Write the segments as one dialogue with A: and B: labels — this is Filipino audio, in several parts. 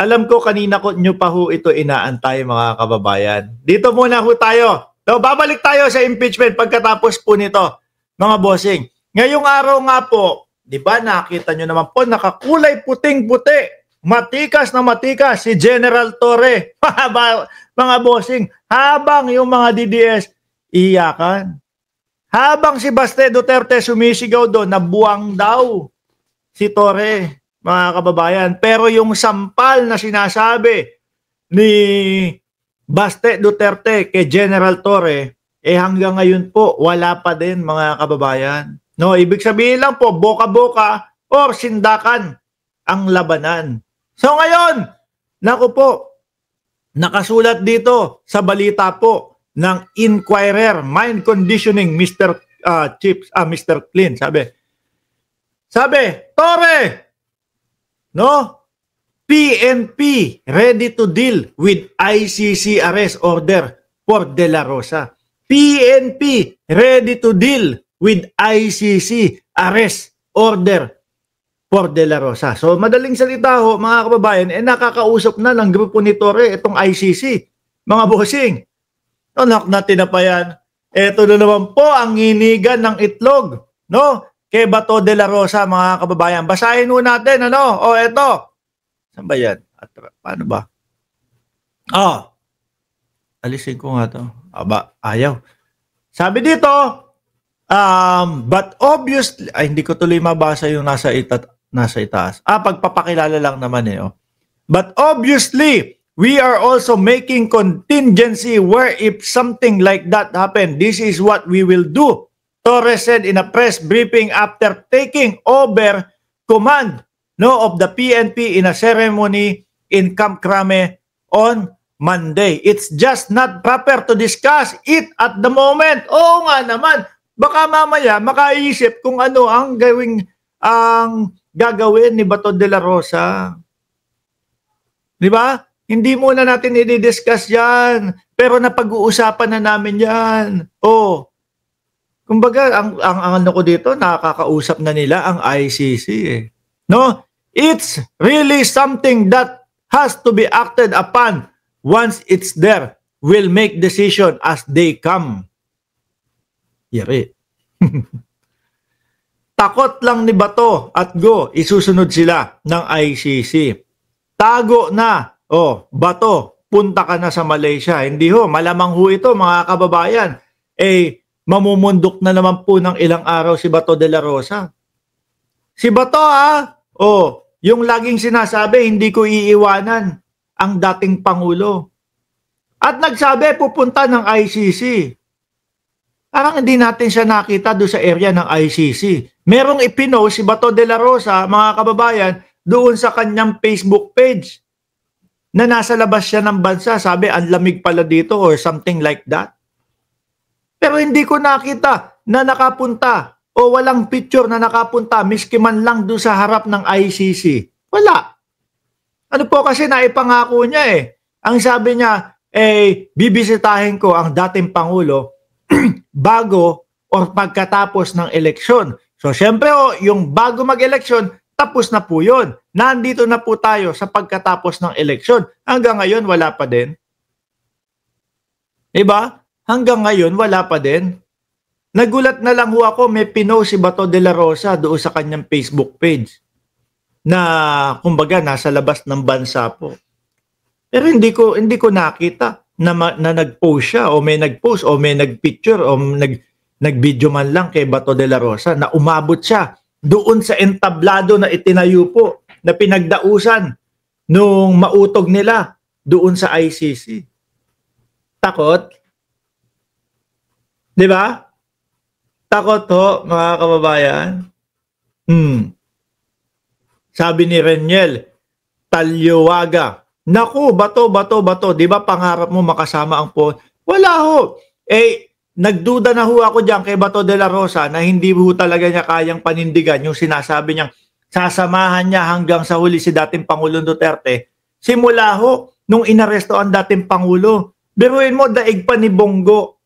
A: Alam ko kanina ko nyo pa ho ito inaantay mga kababayan. Dito muna ho tayo. So, babalik tayo sa impeachment pagkatapos po nito, mga bossing. Ngayong araw nga po, di ba nakita nyo naman po, nakakulay puting-puti. Matikas na matikas si General Torre. Mga bossing, habang yung mga DDS iyakan. Habang si Baste Duterte sumisigaw doon, nabuwang daw si Torre, mga kababayan. Pero yung sampal na sinasabi ni Baste Duterte kay General Torre, hanggang ngayon po, wala pa din mga kababayan. No, ibig sabihin lang po, boka-boka or sindakan ang labanan. So ngayon, naku po, nakasulat dito sa balita po ng Inquirer, Mind Conditioning, Mr. Mr. Clean, sabi, Torre, no? PNP ready to deal with ICC arrest order for De La Rosa. PNP ready to deal with ICC arrest order for De La Rosa. So madaling salita ho mga kababayan, nakakausap na ng grupo ni Torre itong ICC. Mga bossing, anak natin na pa yan. Ito na naman po ang hinigan ng itlog, no? Kay Bato De La Rosa, mga kababayan. Basahin ho natin, ano? O, eto. Saan ba yan? Paano ba? Alisin ko nga to. Aba, ayaw. Sabi dito, but obviously, hindi ko tuloy mabasa yung nasa itaas. Pagpapakilala lang naman oh. But obviously, we are also making contingency where if something like that happen, this is what we will do. Torres said in a press briefing after taking over command of the PNP in a ceremony in Camp Crame on Monday. It's just not proper to discuss it at the moment. Oo nga naman, baka mamaya makaisip kung ano ang gagawin ni Bato de la Rosa. Di ba? Hindi muna natin i-discuss yan, pero napag-uusapan na namin yan. Kumbaga, ang ano ko dito, nakakausap na nila ang ICC No? It's really something that has to be acted upon once it's there. We'll make decision as they come. Yari. Takot lang ni Bato at Go, isusunod sila ng ICC. Tago na. Bato, punta ka na sa Malaysia. Hindi ho, malamang ho ito mga kababayan. Mamumundok na naman po ng ilang araw si Bato de la Rosa. Si Bato yung laging sinasabi, hindi ko iiwanan ang dating Pangulo. At nagsabi, pupunta ng ICC. Parang hindi natin siya nakita doon sa area ng ICC. Merong ipinost si Bato de la Rosa, mga kababayan, doon sa kanyang Facebook page na nasa labas siya ng bansa. Sabi, ang lamig pala dito or something like that. Pero hindi ko nakita na nakapunta o walang picture na nakapunta miski man lang doon sa harap ng ICC. Wala. Ano po kasi naipangako niya Ang sabi niya, bibisitahin ko ang dating Pangulo bago or pagkatapos ng eleksyon. So syempre yung bago mag-eleksyon, tapos na po yun. Nandito na po tayo sa pagkatapos ng eleksyon. Hanggang ngayon, wala pa din. Diba? Hanggang ngayon, wala pa din. Nagulat na lang ho ako, may pinost si Bato de la Rosa doon sa kanyang Facebook page na, kumbaga, nasa labas ng bansa po. Pero hindi ko nakita na nag-post siya o may nag-post o may nag-picture o nag-video man lang kay Bato de la Rosa na umabot siya doon sa entablado na itinayo po na pinagdausan nung mautog nila doon sa ICC. Takot? Di ba? Takot ho, mga kababayan. Sabi ni Reniel Talyowaga, naku, Bato. Di ba pangarap mo makasama ang po? Wala ho. Nagduda na ho ako dyan kay Bato de la Rosa na hindi ho talaga niya kayang panindigan yung sinasabi niyang sasamahan niya hanggang sa huli si dating Pangulong Duterte. Simula ho nung inaresto ang dating Pangulo. Biruin mo, daig pa ni Bongo.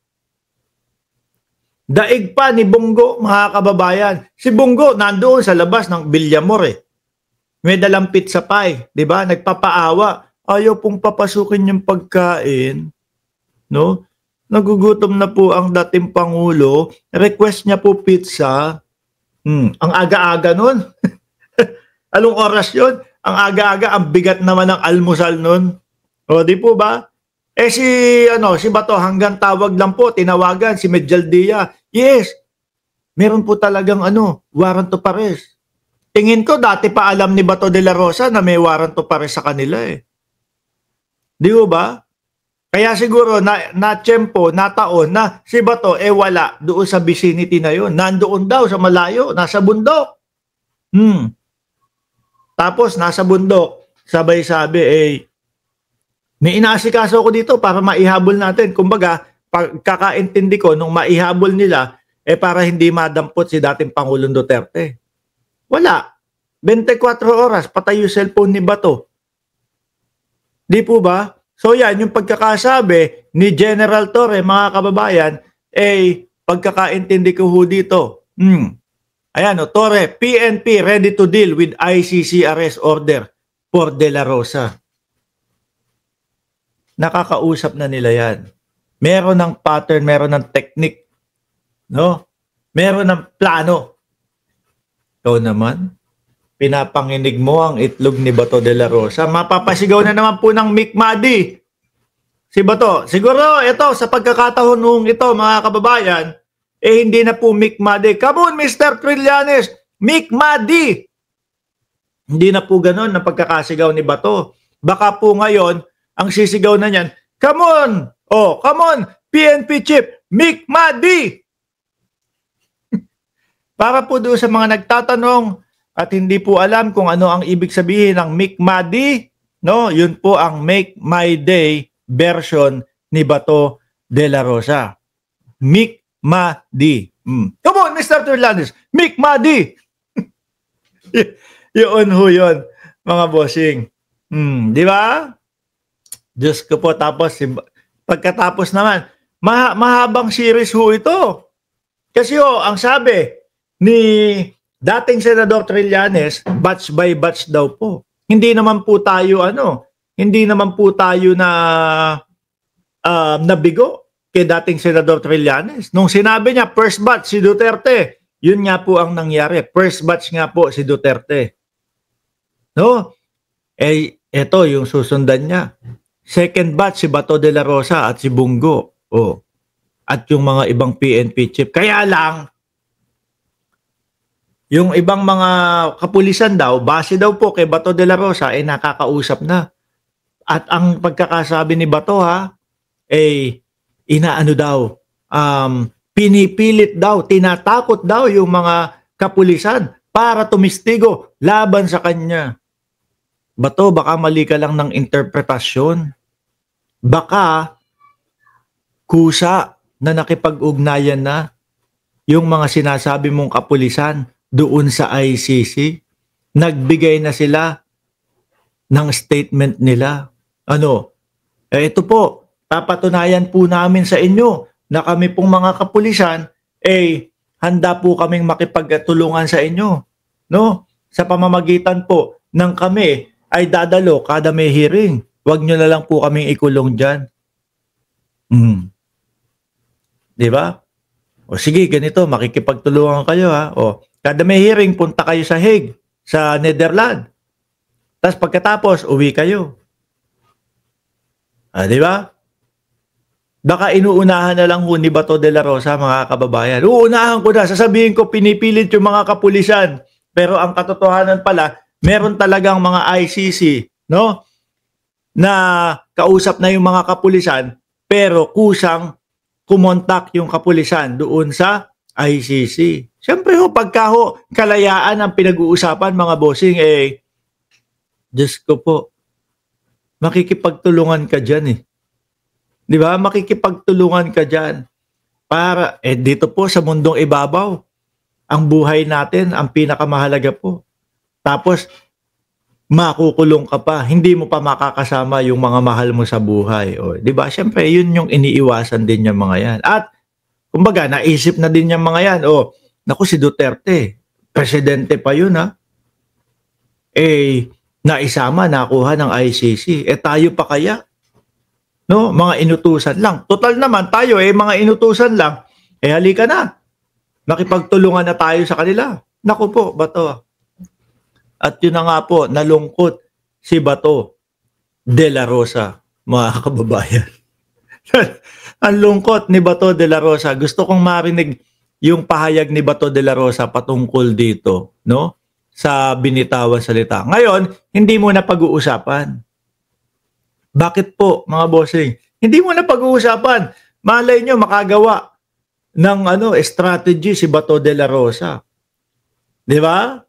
A: Daig pa ni Bongo, mga kababayan. Si Bongo nandoon sa labas ng Villamor may dalang pizza pie, 'di ba? Nagpapaawa. Ayaw pong papasukin yung pagkain, no? Nagugutom na po ang dating pangulo. Request niya po pizza. Ang aga-aga nun. Anong oras yun? Ang aga-aga, ang bigat naman ng almusal nun. O, di po ba? Si Bato hanggang tawag lang po, tinawagan si Medjaldia. Yes. Meron po talagang warrant to arrest. Tingin ko dati pa alam ni Bato de la Rosa na may warrant to arrest sa kanila eh. Di ba? Kaya siguro na-tiyempo, na-taon na si Bato wala doon sa vicinity na yun. Nandoon daw sa malayo, nasa bundok. Tapos nasa bundok, sabay sabi may inaasikaso ko dito para maihabol natin. Kumbaga, pagkakaintindi ko nung maihabol nila para hindi madampot si dating Pangulong Duterte. Wala. 24 oras patay yung cellphone ni Bato. Di po ba? So yan, yung pagkakasabi ni General Torre, mga kababayan, pagkakaintindi ko ho dito. Ayan, Torre, PNP ready to deal with ICC arrest order for De La Rosa. Nakakausap na nila yan. Meron ng pattern, meron ng technique. No? Meron ng plano. Ikaw naman, pinapanginig mo ang itlog ni Bato de la Rosa. Mapapasigaw na naman po ng Mick Madi. Si Bato, siguro ito, sa pagkakataon nung ito, mga kababayan, hindi na po Mick Madi. Come on, Mr. Trillanes, Mick Madi. Hindi na po ganun ang pagkakasigaw ni Bato. Baka po ngayon, ang sisigaw na niyan, come on, come on, PNP chief, Mick Madi. Para po doon sa mga nagtatanong, at hindi po alam kung ano ang ibig sabihin ng Mick Madi, no? Yun po ang Make My Day version ni Bato de la Rosa. Mick Madi. Come on, Mr. Trillanes. Mick Madi. Yun ho yun, mga bossing. Di ba? Diyos ko po, tapos, pagkatapos naman, mahabang series ho ito. Kasi ang sabi ni dating Senador Trillanes, batch by batch daw po. Hindi naman po tayo na nabigo kay dating Senador Trillanes. Nung sinabi niya first batch si Duterte, yun nga po ang nangyari. First batch nga po si Duterte. No? Ito yung susundan niya. Second batch si Bato de la Rosa at si Bungo. At yung mga ibang PNP chief. Kaya lang, yung ibang mga kapulisan daw, base daw po kay Bato de la Rosa, nakakausap na. At ang pagkakasabi ni Bato pinipilit daw, tinatakot daw yung mga kapulisan para tumistigo laban sa kanya. Bato, baka mali ka lang ng interpretasyon. Baka kusa na nakipag-ugnayan na yung mga sinasabi mong kapulisan doon sa ICC, nagbigay na sila ng statement nila. Ito po, papatunayan po namin sa inyo na kami pong mga kapulisan, handa po kaming makipagtulungan sa inyo. No? Sa pamamagitan po ng kami ay dadalo kada may hearing. Huwag nyo na lang po kaming ikulong dyan. Di ba? Sige, ganito, makikipagtulungan kayo ha. Kada may hearing, punta kayo sa Hague, sa Netherlands. Tapos pagkatapos, uwi kayo. Di ba? Baka inuunahan na lang ni Bato de la Rosa, mga kababayan. Uunahan ko na, sasabihin ko, pinipilit yung mga kapulisan. Pero ang katotohanan pala, meron talagang mga ICC, no? Na kausap na yung mga kapulisan, pero kusang kumontak yung kapulisan doon sa ICC. Siyempre pagka kalayaan ang pinag-uusapan, mga bossing, Diyos ko po, makikipagtulungan ka dyan Di ba? Makikipagtulungan ka dyan. Para, dito po sa mundong ibabaw, ang buhay natin, ang pinakamahalaga po. Tapos, makukulong ka pa, hindi mo pa makakasama yung mga mahal mo sa buhay. Di ba? Siyempre, yun yung iniiwasan din yung mga yan. At, kumbaga, naisip na din yung mga yan. Naku, si Duterte, presidente pa yun naisama, nakuha ng ICC. Tayo pa kaya? No, mga inutusan lang. Total naman tayo mga inutusan lang. Halika na. Nakipagtulungan na tayo sa kanila. Naku po, Bato. At yun na nga po, nalungkot si Bato de la Rosa, mga kababayan. Ang lungkot ni Bato de la Rosa. Gusto kong marinig yung pahayag ni Bato de la Rosa patungkol dito, no? Sa binitawan salita. Ngayon, hindi mo na pag-uusapan. Bakit po, mga bossing? Hindi mo na pag-uusapan. Malay nyo, makagawa ng strategy si Bato de la Rosa. Di ba?